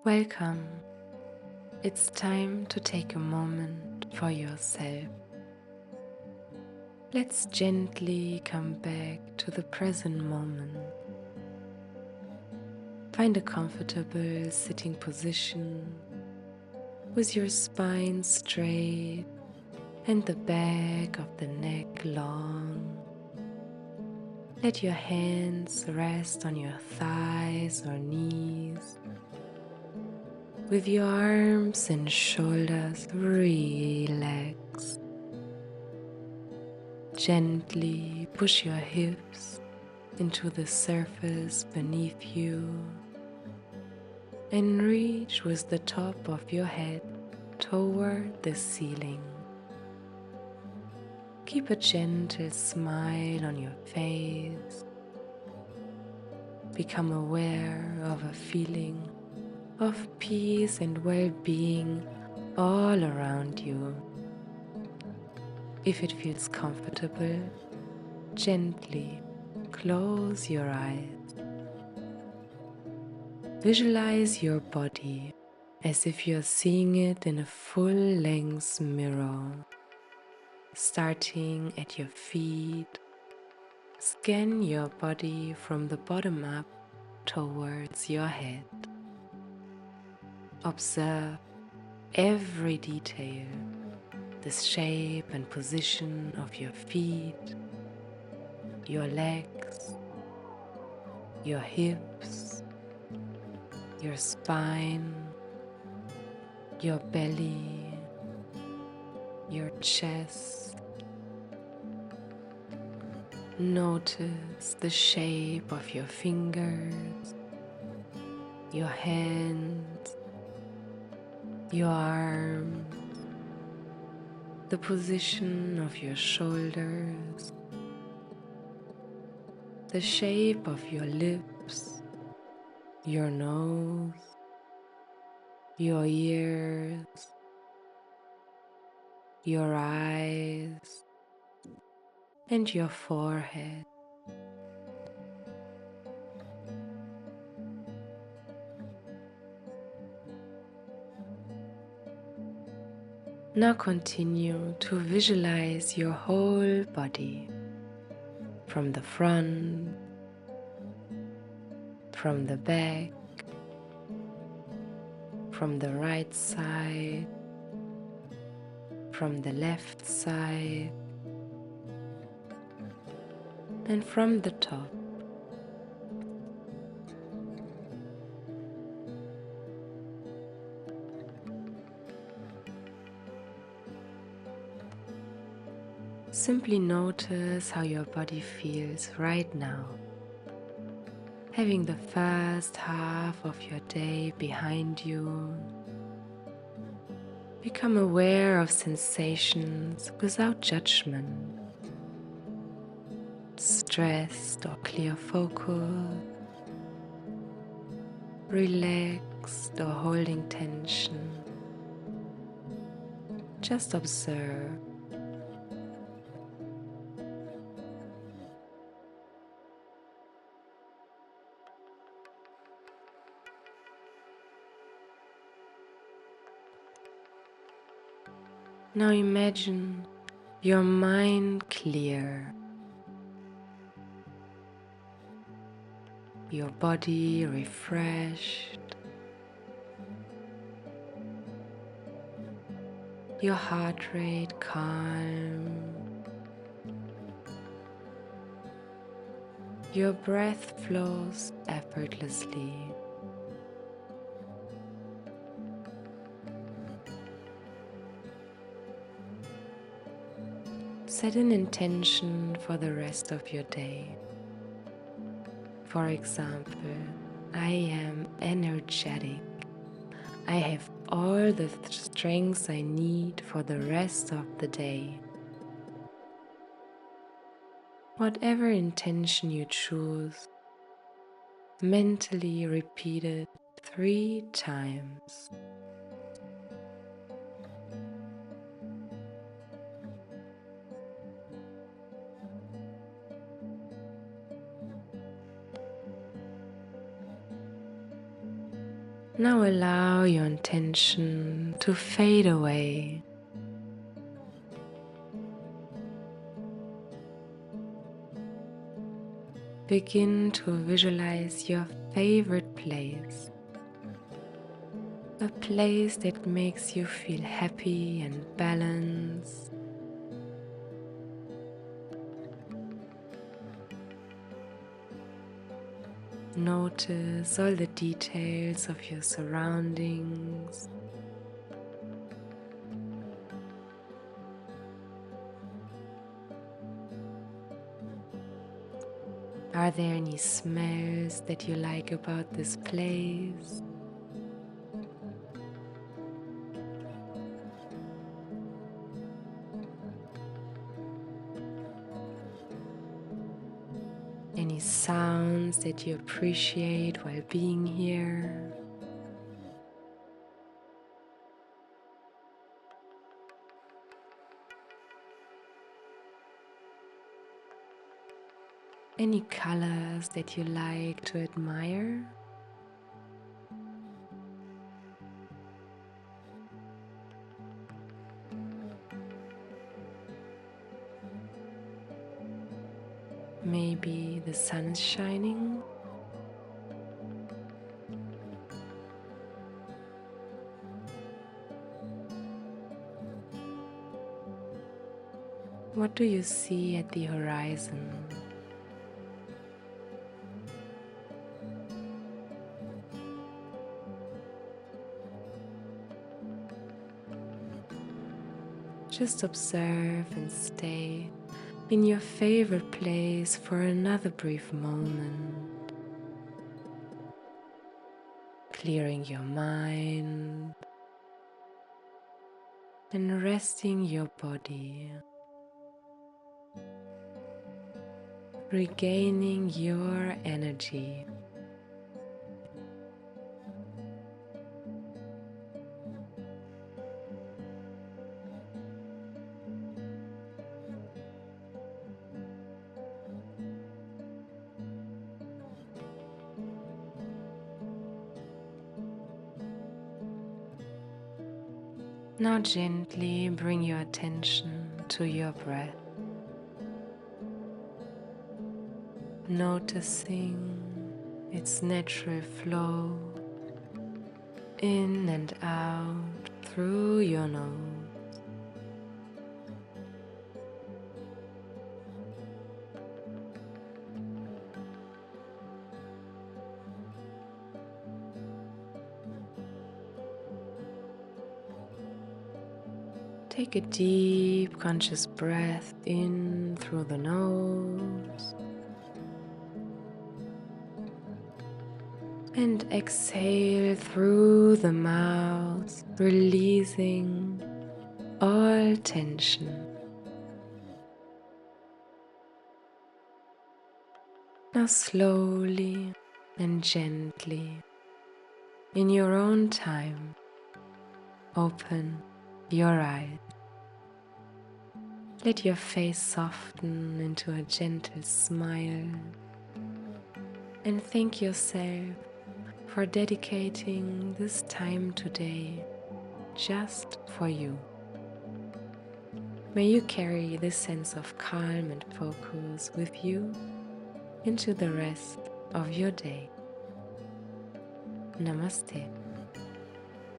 Welcome. It's time to take a moment for yourself. Let's gently come back to the present moment. Find a comfortable sitting position with your spine straight and the back of the neck long. Let your hands rest on your thighs or knees, with your arms and shoulders relaxed. Gently push your hips into the surface beneath you and reach with the top of your head toward the ceiling. Keep a gentle smile on your face. Become aware of a feeling of peace and well-being all around you. If it feels comfortable, gently close your eyes. Visualize your body as if you're seeing it in a full-length mirror. Starting at your feet, scan your body from the bottom up towards your head. Observe every detail, the shape and position of your feet, your legs, your hips, your spine, your belly, your chest. Notice the shape of your fingers, your hands, your arms, the position of your shoulders, the shape of your lips, your nose, your ears, your eyes, and your forehead. Now continue to visualize your whole body, from the front, from the back, from the right side, from the left side, and from the top. Simply notice how your body feels right now. Having the first half of your day behind you, become aware of sensations without judgment. Stressed or clear focus, relaxed or holding tension. Just observe. Now imagine your mind clear, your body refreshed, your heart rate calm, your breath flows effortlessly. Set an intention for the rest of your day. For example, I am energetic. I have all the strengths I need for the rest of the day. Whatever intention you choose, mentally repeat it 3 times. Now allow your intention to fade away. Begin to visualize your favorite place, a place that makes you feel happy and balanced. Notice all the details of your surroundings. Are there any smells that you like about this place? Any sounds that you appreciate while being here? Any colors that you like to admire? Maybe the sun is shining? What do you see at the horizon? Just observe and stay in your favorite place for another brief moment, clearing your mind and resting your body, regaining your energy. Now gently bring your attention to your breath, noticing its natural flow in and out through your nose. Take a deep conscious breath in through the nose and exhale through the mouth, releasing all tension. Now slowly and gently, in your own time, open your eyes. Let your face soften into a gentle smile and thank yourself for dedicating this time today just for you. May you carry this sense of calm and focus with you into the rest of your day. Namaste.